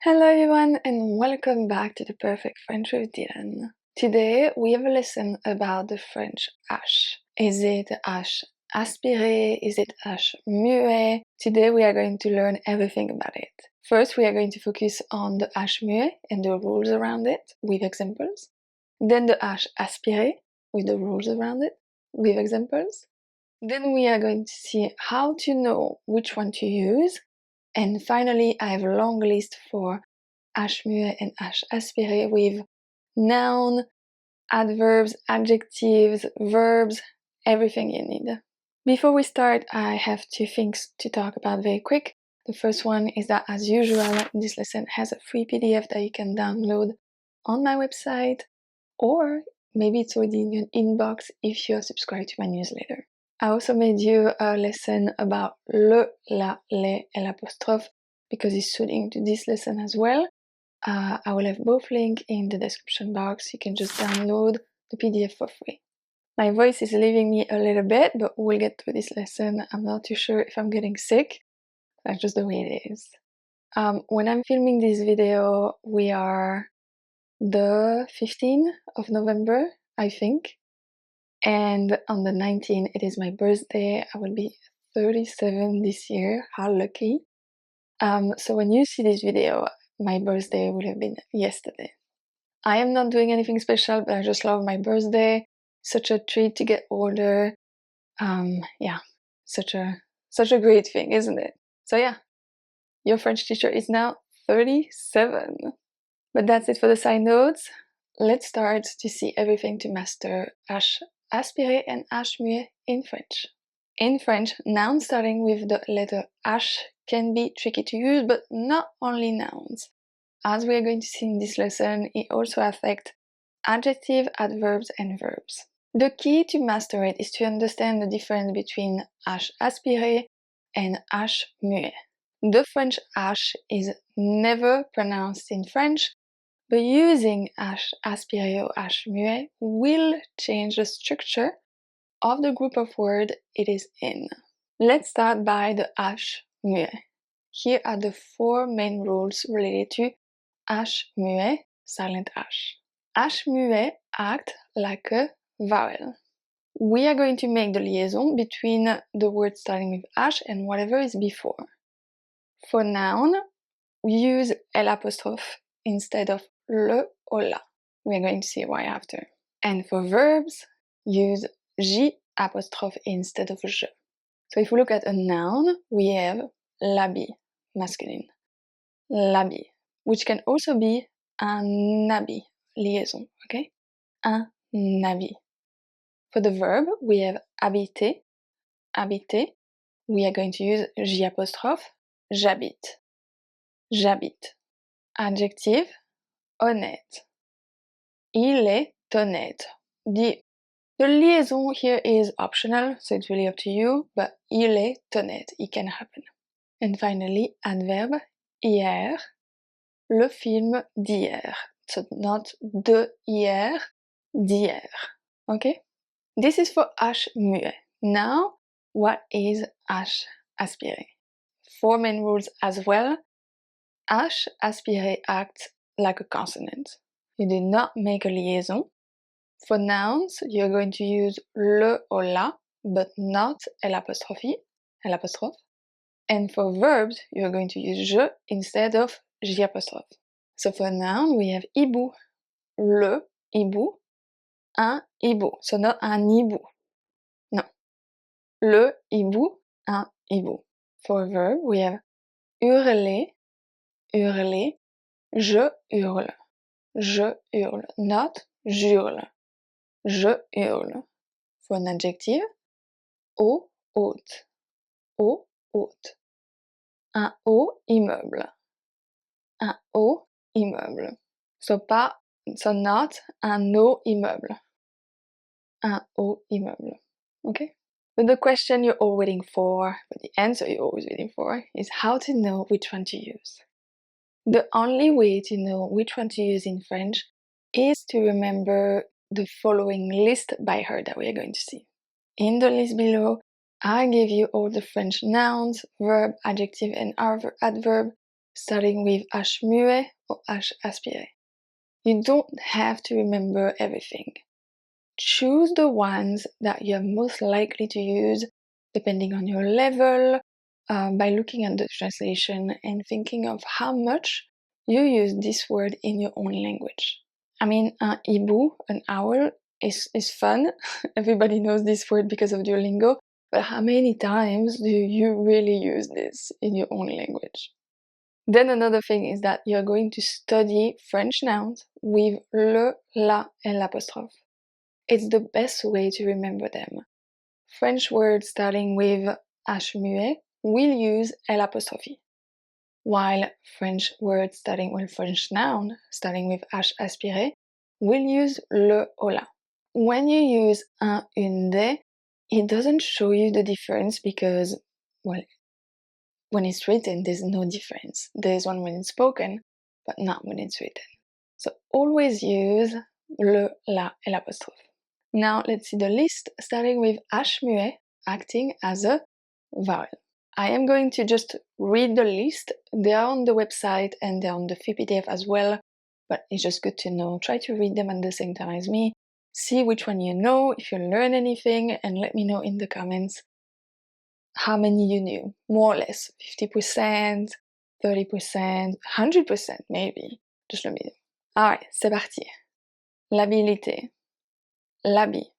Hello everyone and welcome back to the Perfect French with Dylan. Today we have a lesson about the French H. Is it H aspiré? Is it H muet? Today we are going to learn everything about it. First we are going to focus on the H muet and the rules around it with examples. Then the H aspiré with the rules around it with examples. Then we are going to see how to know which one to use. And finally, I have a long list for H muet and H aspiré with noun, adverbs, adjectives, verbs, everything you need. Before we start, I have two things to talk about very quick. The first one is that, as usual, this lesson has a free PDF that you can download on my website, or maybe it's already in your inbox if you're subscribed to my newsletter. I also made you a lesson about le, la, les, et l'apostrophe because it's suiting to this lesson as well. I will have both links in the description box. You can just download the PDF for free. My voice is leaving me a little bit, but we'll get through this lesson. I'm not too sure if I'm getting sick. That's just the way it is. When I'm filming this video, we are the 15th of November, I think. And on the 19th, it is my birthday. I will be 37 this year. How lucky. So when you see this video, my birthday would have been yesterday. I am not doing anything special, but I just love my birthday. Such a treat to get older. Yeah, such a great thing, isn't it? So yeah, your French teacher is now 37. But that's it for the side notes. Let's start to see everything to master H aspiré and H muet in French. In French, nouns starting with the letter H can be tricky to use, but not only nouns. As we are going to see in this lesson, it also affects adjectives, adverbs, and verbs. The key to master it is to understand the difference between H aspiré and H muet. The French H is never pronounced in French, but using H aspiré or H muet will change the structure of the group of words it is in. Let's start by the H muet. Here are the four main rules related to H muet, silent H. H muet acts like a vowel. We are going to make the liaison between the word starting with H and whatever is before. For noun, we use l'apostrophe instead of le or la. We are going to see why after. And for verbs, use J apostrophe instead of je. So if we look at a noun, we have l'habit, masculine. L'habit, which can also be un habit, liaison, okay? Un habit. For the verb, we have habiter, habiter. We are going to use J apostrophe, j'habite, j'habite. Adjective, honnête. Il est honnête. The liaison here is optional, so it's really up to you, but il est honnête, it can happen. And finally, adverb, hier, le film d'hier. So not de hier, d'hier. Okay? This is for H muet. Now, what is H aspiré? Four main rules as well. H aspiré acts like a consonant. You do not make a liaison. For nouns, you're going to use le or la, but not l'apostrophe. And for verbs, you're going to use je instead of j apostrophe. So for noun, we have hibou, le hibou, un hibou. So not un hibou. No. Le hibou, un hibou. For verb, we have hurler, hurler, je hurle, not j'hurle, je hurle. For an adjective, haut, haute, haut, haute. Un haut immeuble, un haut immeuble. So not un haut immeuble, un haut immeuble. Okay? But the question you're all waiting for, but the answer you're always waiting for, is how to know which one to use. The only way to know which one to use in French is to remember the following list by heart that we are going to see. In the list below, I give you all the French nouns, verb, adjective, and adverb starting with H muet or H aspiré. You don't have to remember everything. Choose the ones that you're most likely to use depending on your level, by looking at the translation and thinking of how much you use this word in your own language. I mean, un hibou, an owl, is fun. Everybody knows this word because of Duolingo, but how many times do you really use this in your own language? Then another thing is that you're going to study French nouns with le, la, and l'apostrophe. It's the best way to remember them. French words starting with H muet will use L apostrophe, while French words starting with French noun starting with H aspiré will use le ou la. When you use un, une, des, it doesn't show you the difference because, well, when it's written, there's no difference. There's one when it's spoken, but not when it's written. So always use le, la, et l'apostrophe. Now let's see the list, starting with H muet acting as a vowel. I am going to just read the list. They are on the website and they're on the free PDF as well, but it's just good to know. Try to read them at the same time as me. See which one you know, if you learn anything, and let me know in the comments how many you knew, more or less, 50%, 30%, 100% maybe. Just let me know. Alright, c'est parti. L'habilité, l'habit,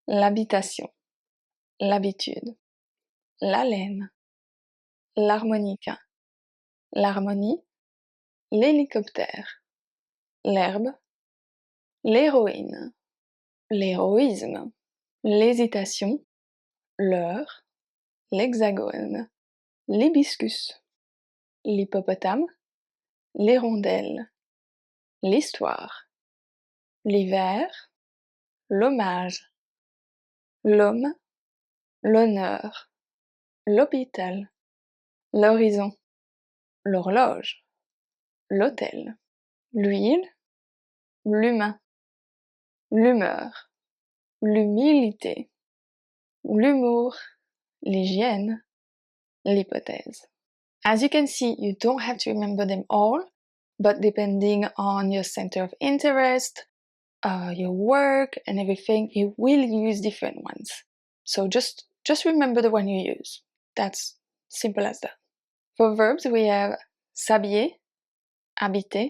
l'habitation, l'habitude, l'haleine, l'harmonica, l'harmonie, l'hélicoptère, l'herbe, l'héroïne, l'héroïsme, l'hésitation, l'heure, l'hexagone, l'hibiscus, l'hippopotame, l'hirondelle, l'histoire, l'hiver, l'hommage, l'homme, l'honneur, l'hôpital, l'horizon, l'horloge, l'hôtel, l'huile, l'humain, l'humeur, l'humilité, l'humour, l'hygiène, l'hypothèse. As you can see, you don't have to remember them all, but depending on your center of interest, your work and everything, you will use different ones. So just remember the one you use. That's simple as that. For verbs, we have s'habiller, habiter,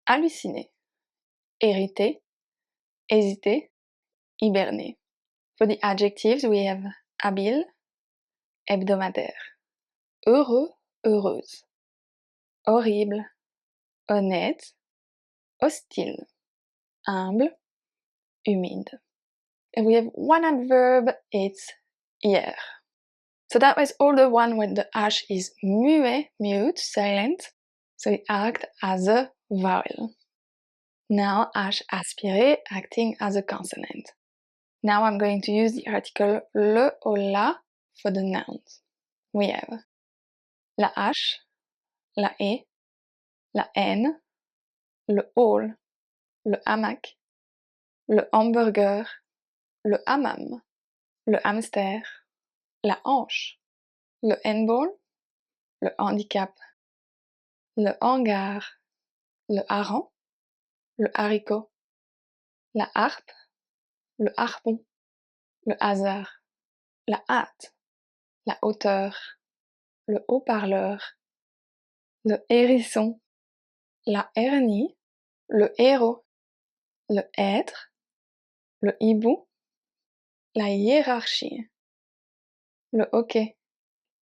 halluciner, hériter, hésiter, hiberner. For the adjectives, we have habile, hebdomadaire, heureux, heureuse, horrible, honnête, hostile, humble, humide. And we have one adverb, it's hier. So that was all the one when the H is muet, mute, silent, so it acts as a vowel. Now H aspiré acting as a consonant. Now I'm going to use the article le ou la for the nouns. We have la H, la E, la N, le hall, le hamac, le hamburger, le hammam, le hamster, la hanche, le handball, le handicap, le hangar, le hareng, le haricot, la harpe, le harpon, le hasard, la hâte, la hauteur, le haut-parleur, le hérisson, la hernie, le héros, le être, le hibou, la hiérarchie, le hockey,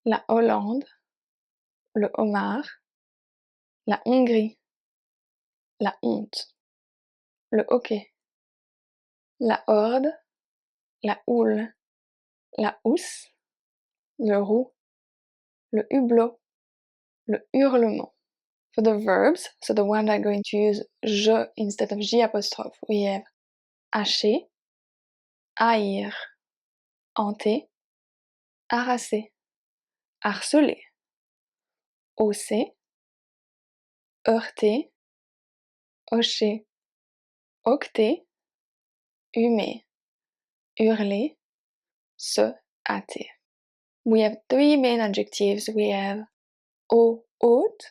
la Hollande, le homard, la Hongrie, la honte, le hockey, la horde, la houle, la housse, le roux, le hublot, le hurlement. For the verbs, so the one I'm going to use je instead of j apostrophe, we have hacher, haïr, hanter, harasser, harceler, hausser, heurter, hocher, octer, humer, hurler, se hâter. We have three main adjectives. We have haut, haute,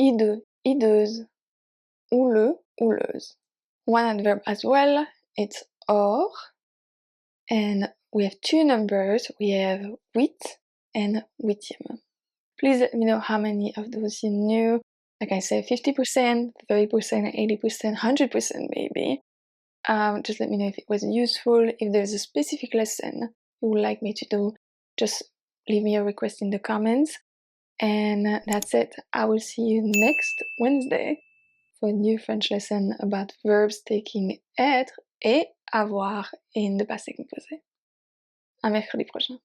hideux, hideuse, houleux, houleuse. One adverb as well, it's or, and we have two numbers, we have huit and huitième. Please let me know how many of those you knew. Like I said, 50%, 30%, 80%, 100% maybe. Just let me know if it was useful. If there's a specific lesson you would like me to do, just leave me a request in the comments. And that's it. I will see you next Wednesday for a new French lesson about verbs taking être et avoir in the passé composé. À mercredi prochain.